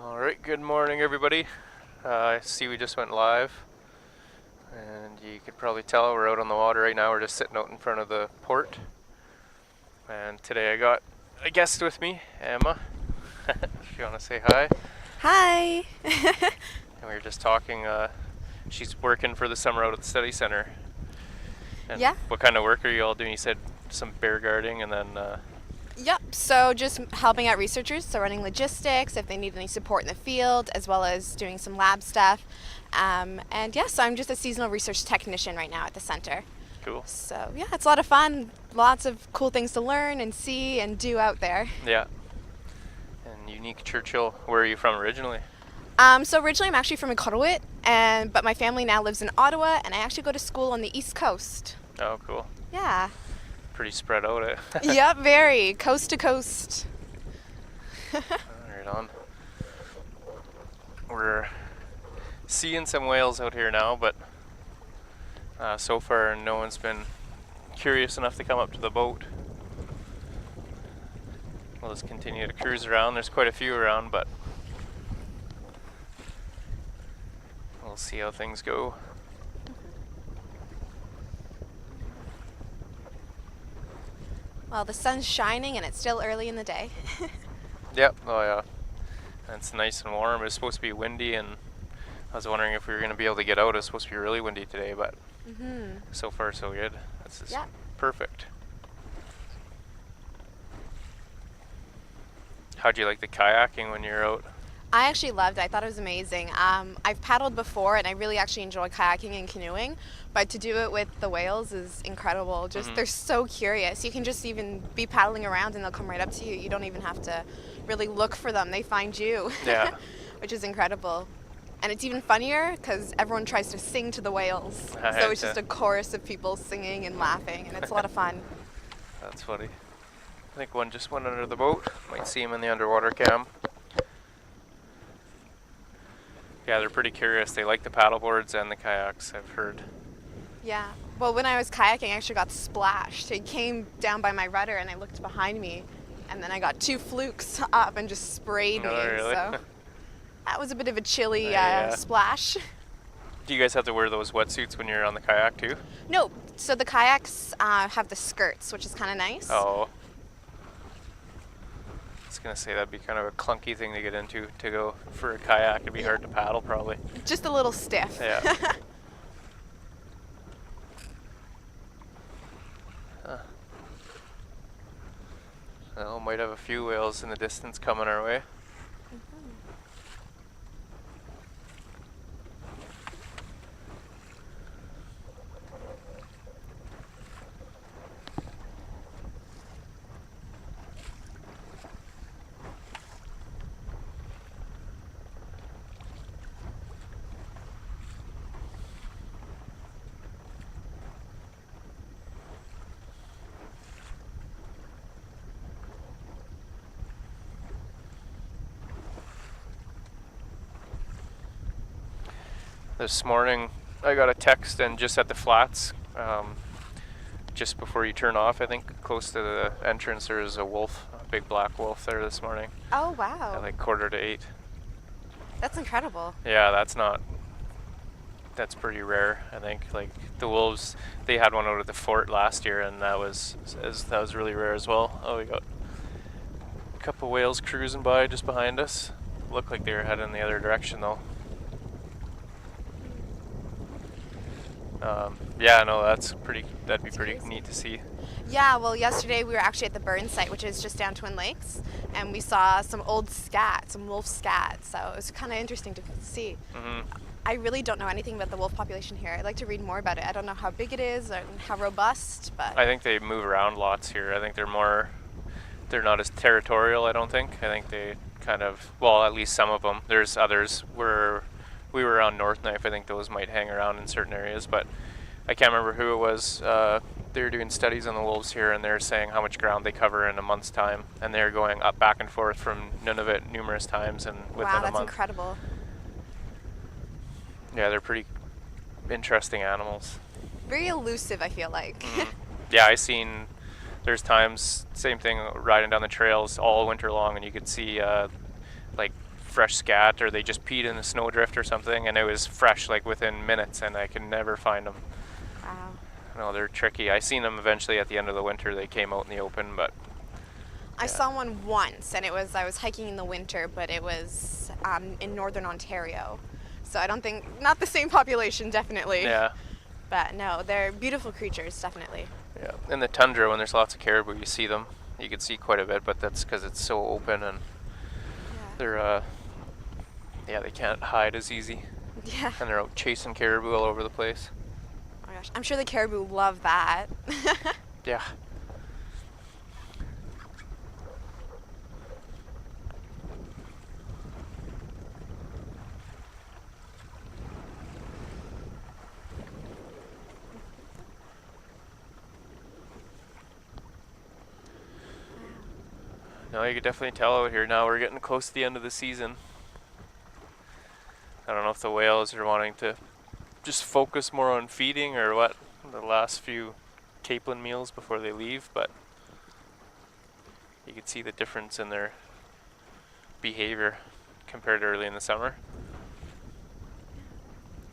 All right, good morning, everybody. I see we just went live, and you could probably tell we're out on the water right now. We're just sitting out in front of the port, and today I got a guest with me, Emma. If you want to say hi. Hi. And we were just talking. She's working for the summer out at the study center. And Yeah. what kind of work are you all doing? You said some bear guarding, and then Yep. So just helping out researchers, so running logistics, if they need any support in the field, as well as doing some lab stuff. And yes, I'm just a seasonal research technician right now at the center. cool. So yeah, it's a lot of fun. Lots of cool things to learn and see and do out there. Yeah. And Unique Churchill. Where are you from originally? So originally I'm actually from Iqaluit, but my family now lives in Ottawa, and I actually go to school on the East Coast. Oh, cool. Yeah. Pretty spread out, eh? Yep, very coast to coast. Right on. We're seeing some whales out here now, but so far no one's been curious enough to come up to the boat. We'll just continue to cruise around. There's quite a few around, but we'll see how things go. Well, the sun's shining and it's still early in the day. Yep, oh yeah. And it's nice and warm. It's supposed to be windy, and I was wondering if we were going to be able to get out. It's supposed to be really windy today, but so far so good. This is Yeah. perfect. How'd you like the kayaking when you were out? I actually loved it. I thought it was amazing. I've paddled before and I really actually enjoy kayaking and canoeing, but to do it with the whales is incredible. They're so curious. You can just even be paddling around and they'll come right up to you. You don't even have to really look for them. They find you. Yeah. Which is incredible. And it's even funnier because everyone tries to sing to the whales. So it's just a chorus of people singing and laughing, and it's a lot of fun. That's funny. I think one just went under the boat. Might see him in the underwater cam. Yeah, they're pretty curious. They like the paddleboards and the kayaks, I've heard. Yeah. Well, when I was kayaking, I actually got splashed. It came down by my rudder, and I looked behind me, and then I got two flukes up and just sprayed me. Oh, really? So that was a bit of a chilly Yeah. splash. Do you guys have to wear those wetsuits when you're on the kayak too? No. So the kayaks have the skirts, which is kind of nice. Oh. I was going to say that'd be kind of a clunky thing to get into to go for a kayak. It'd be hard to paddle probably. Just a little stiff. Yeah. Huh. Well, might have a few whales in the distance coming our way. This morning I got a text, and just at the flats, just before you turn off, I think close to the entrance, there is a wolf, a big black wolf there this morning Oh, wow. at like 7:45. That's incredible. Yeah, that's pretty rare, I think. Like the wolves, they had one out at the fort last year, and that was really rare as well. Oh, we got a couple whales cruising by just behind us. Looked like they were heading the other direction though. Yeah, no, that'd be pretty crazy. neat to see. Yeah, well, yesterday we were actually at the burn site, which is just down Twin Lakes, and we saw some old scat, some wolf scat, so it was kind of interesting to see. I really don't know anything about the wolf population here. I'd like to read more about it. I don't know how big it is and how robust, but... I think they move around lots here. I think they're not as territorial, I don't think. I think they kind of, well, at least some of them. There's others where we were on North Knife. I think those might hang around in certain areas, but I can't remember who it was. They were doing studies on the wolves here, and they're saying how much ground they cover in a month's time, and they're going up back and forth from Nunavut numerous times, and within Wow, a that's month. incredible. Yeah, they're pretty interesting animals. Very elusive, I feel like. Yeah, there's times, same thing, riding down the trails all winter long, and you could see like fresh scat, or they just peed in a snowdrift or something, and it was fresh like within minutes, and I can never find them. Wow. No, they're tricky. I seen them eventually at the end of the winter. They came out in the open, but I saw one once, and I was hiking in the winter, but it was in northern Ontario. So I don't think, not the same population, definitely. yeah, But no, they're beautiful creatures, definitely. yeah. In the tundra, when there's lots of caribou, you see them. You can see quite a bit, but that's because it's so open, and Yeah. they're yeah, they can't hide as easy, Yeah. and they're out chasing caribou all over the place. Oh my gosh, I'm sure the caribou love that. Yeah. No, you could definitely tell out here now. We're getting close to the end of the season. I don't know if the whales are wanting to just focus more on feeding or what, the last few capelin meals before they leave, but you can see the difference in their behavior compared to early in the summer.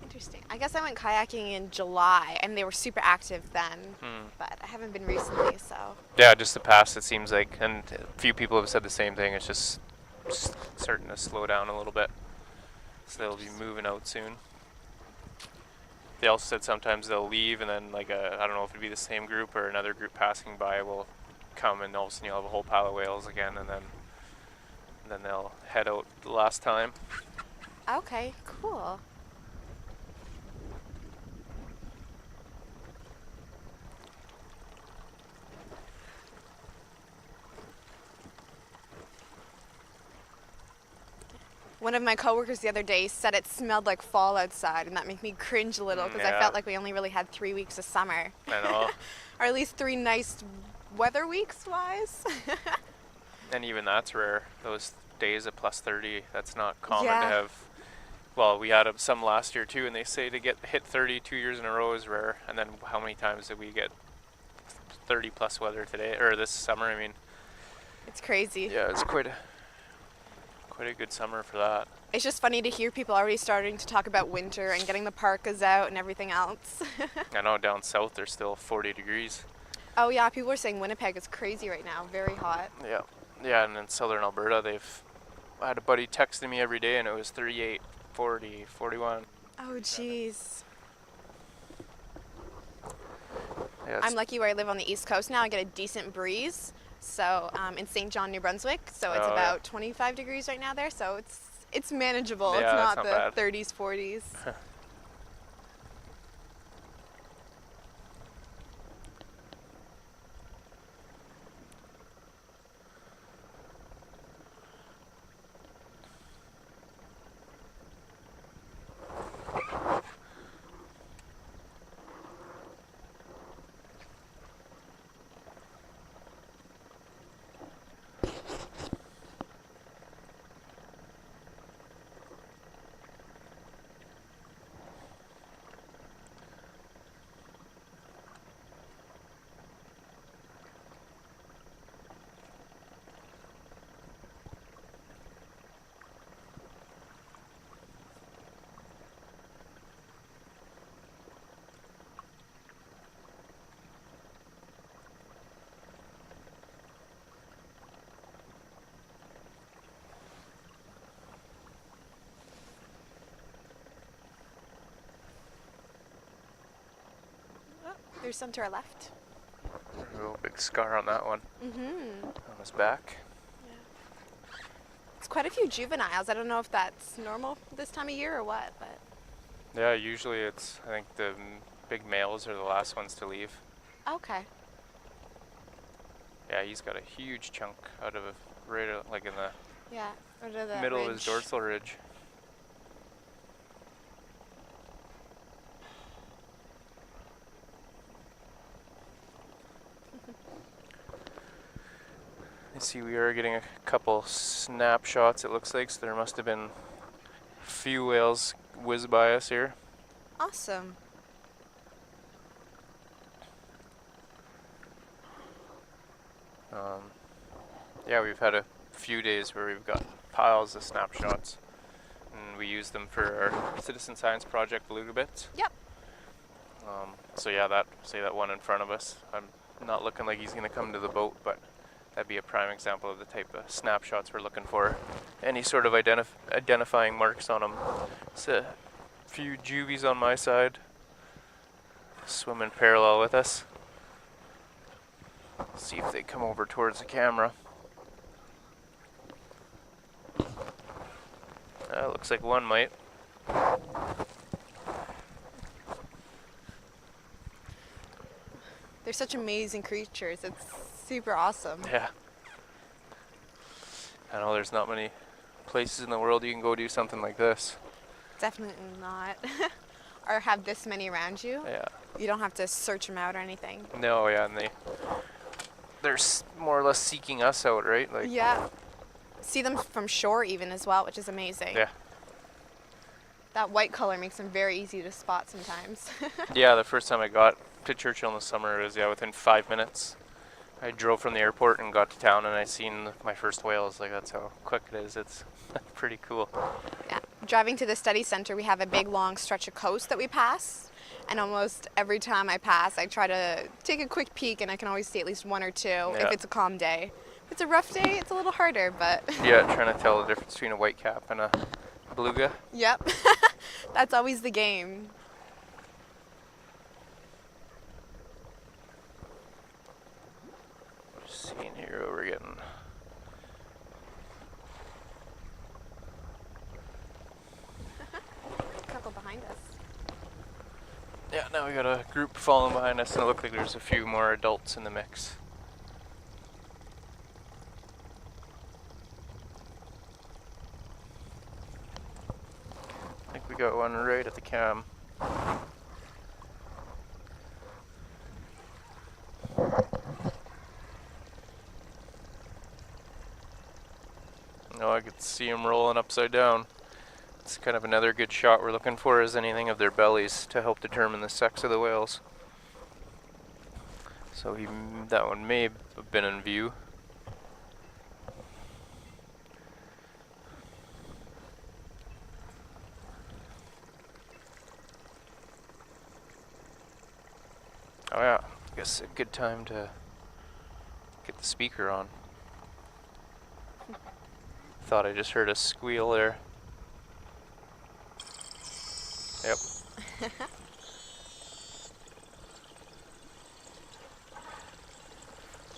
Interesting. I guess I went kayaking in July, and they were super active then, but I haven't been recently, so. Yeah, just the past, it seems like, and a few people have said the same thing, it's just starting to slow down a little bit. So they'll be moving out soon. They also said sometimes they'll leave, and then like I don't know if it'd be the same group or another group passing by will come, and all of a sudden you'll have a whole pile of whales again, and then they'll head out the last time. Okay, cool. One of my coworkers the other day said it smelled like fall outside, and that made me cringe a little because I Yeah. felt like we only really had 3 weeks of summer. I know. Or at least 3 nice weather weeks wise. And even that's rare. Those days of plus 30, that's not common to Yeah. have. Well, we had some last year too, and they say to get hit 30 2 years in a row is rare. And then how many times did we get 30 plus weather today or this summer? I mean, It's crazy. yeah, it's quite a good summer for that. It's just funny to hear people already starting to talk about winter and getting the parkas out and everything else. I know down south there's still 40 degrees. Oh yeah, people are saying Winnipeg is crazy right now, very hot. Yeah, yeah, and in southern Alberta, I had a buddy texting me every day, and it was 38, 40, 41. Oh jeez. Yeah, I'm lucky where I live on the East Coast now. I get a decent breeze. So in St. John, New Brunswick, so it's Oh, about 25 degrees right now there. So it's manageable. Yeah, it's that's not not the bad. 30s, 40s. Oh, there's some to our left. a real big scar on that one, Mm-hmm. on his back. It's quite a few juveniles. I don't know if that's normal this time of year or what, but Yeah, usually I think the big males are the last ones to leave. okay. Yeah, he's got a huge chunk out of right like in the Yeah, or to the middle of his ridge. dorsal ridge. You see, we are getting a couple snapshots, it looks like, so there must have been a few whales whiz by us here. Awesome. Yeah, we've had a few days where we've got piles of snapshots, and we use them for our citizen science project, Beluga bits. Yep. So yeah, that one in front of us. I'm not looking like he's gonna come to the boat, but that'd be a prime example of the type of snapshots we're looking for. Any sort of identifying marks on them. It's a few juvies on my side, swimming parallel with us. See if they come over towards the camera. Looks like one might. They're such amazing creatures. It's super awesome. Yeah. I know there's not many places in the world you can go do something like this. Definitely not. Or have this many around you. Yeah. You don't have to search them out or anything. No, yeah, and they're more or less seeking us out, right? Like. Yeah. See them from shore even as well, which is amazing. Yeah. That white color makes them very easy to spot sometimes. Yeah, the first time I got to Churchill in the summer, it was within 5 minutes. I drove from the airport and got to town, and I seen my first whales. Like, that's how quick it is. It's pretty cool. Yeah. Driving to the study center, we have a big long stretch of coast that we pass. And almost every time I pass, I try to take a quick peek, and I can always see at least one or two if it's a calm day. If it's a rough day, it's a little harder, but... Yeah, trying to tell the difference between a whitecap and a beluga. Yep. That's always the game. Just seeing here what we're getting. A couple behind us. Yeah, now we got a group following behind us, and it looks like there's a few more adults in the mix. I think we got one right at the cam. Oh, I could see him rolling upside down. It's kind of another good shot we're looking for, is anything of their bellies to help determine the sex of the whales. So that one may have been in view. Oh yeah, I guess a good time to get the speaker on. Thought I just heard a squeal there. Yep.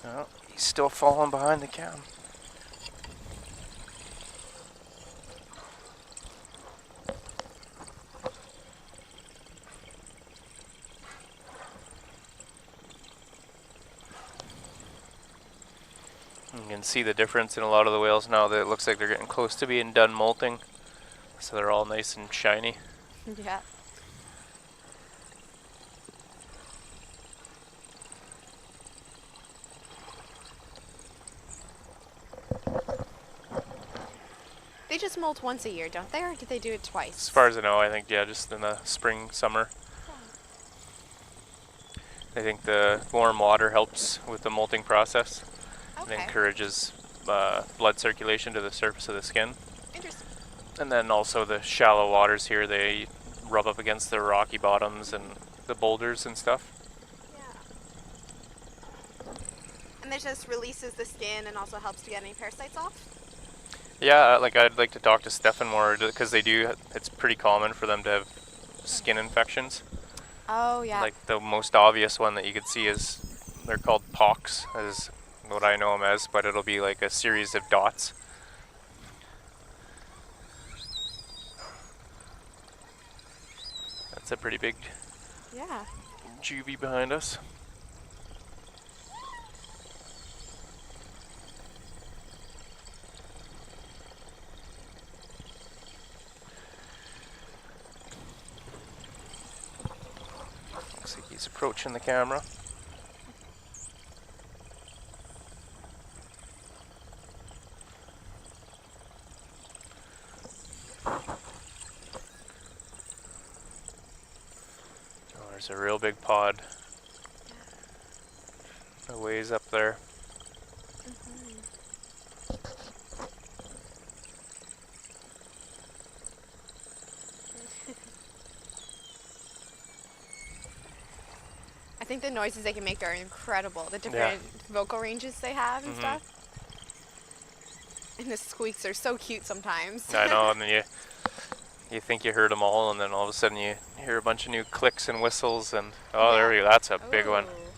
Oh, he's still falling behind the cam. You can see the difference in a lot of the whales now that it looks like they're getting close to being done molting. So they're all nice and shiny. Yeah. They just molt once a year, don't they? Or do they do it twice? As far as I know, I think, yeah, just in the spring, summer. I think the warm water helps with the molting process. Okay. It encourages blood circulation to the surface of the skin. Interesting. And then also the shallow waters here, they rub up against the rocky bottoms and the boulders and stuff. Yeah. And this just releases the skin and also helps to get any parasites off? Yeah, like I'd like to talk to Stefan more, because it's pretty common for them to have skin infections. Oh, yeah. Like the most obvious one that you could see is, they're called pox, is what I know them as, but it'll be like a series of dots. That's a pretty big juvie behind us. Looks like he's approaching the camera. There's a real big pod. A ways up there. think the noises they can make are incredible. The Yeah. different vocal ranges they have and Mhm. stuff. And the squeaks are so cute sometimes. I know, and then you think you heard them all, and then all of a sudden you hear a bunch of new clicks and whistles, and oh, there we go. That's a big one. Ooh.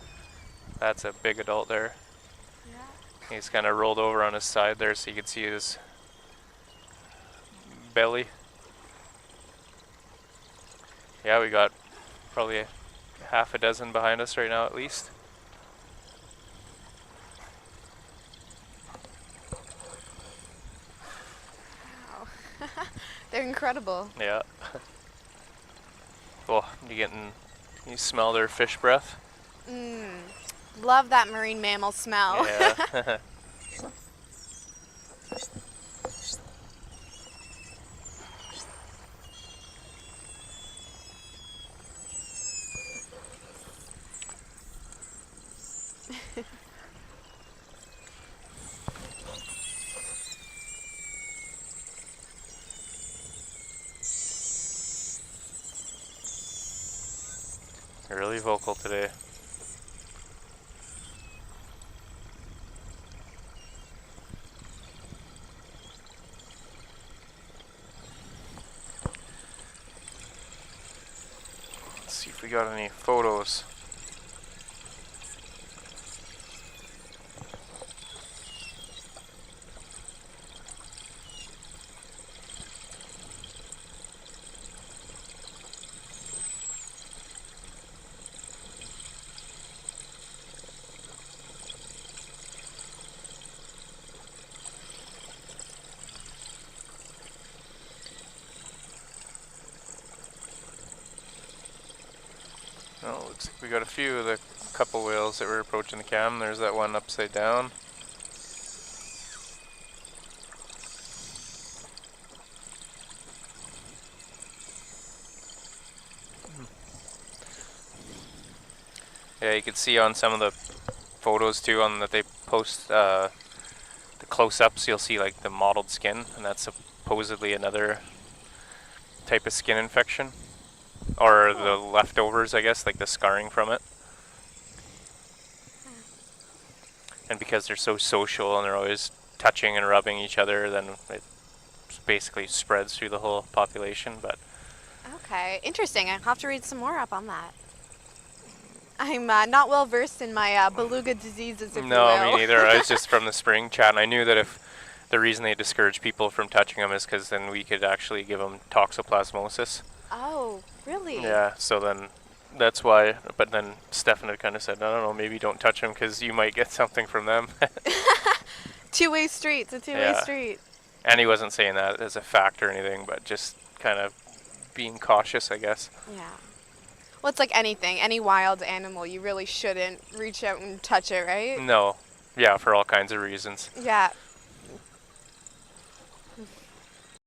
That's a big adult there. Yeah. He's kind of rolled over on his side there, so you can see his belly. Yeah, we got probably half a dozen behind us right now, at least. Wow. They're incredible. Yeah. Well, you smell their fish breath? Love that marine mammal smell. Yeah. They're really vocal today. Let's see if we got any photos. Oh, looks like we got a few of the couple whales that were approaching the cam. There's that one upside down. Yeah, you can see on some of the photos too on that they post the close-ups, you'll see like the mottled skin, and that's supposedly another type of skin infection. Or the leftovers, I guess, like the scarring from it. And because they're so social and they're always touching and rubbing each other, then it basically spreads through the whole population. But Okay, interesting. I'll have to read some more up on that. I'm not well versed in my beluga diseases, if you no, will. me neither. I was just from the spring chat, and I knew that if the reason they discourage people from touching them is because then we could actually give them toxoplasmosis. Oh, really? Yeah, so then that's why. But then Stefan had kind of said, I don't know, maybe don't touch them because you might get something from them. Two-way street. It's a two-way Yeah. street. And he wasn't saying that as a fact or anything, but just kind of being cautious, I guess. Yeah. Well, it's like anything. Any wild animal, you really shouldn't reach out and touch it, right? No. Yeah, for all kinds of reasons. Yeah.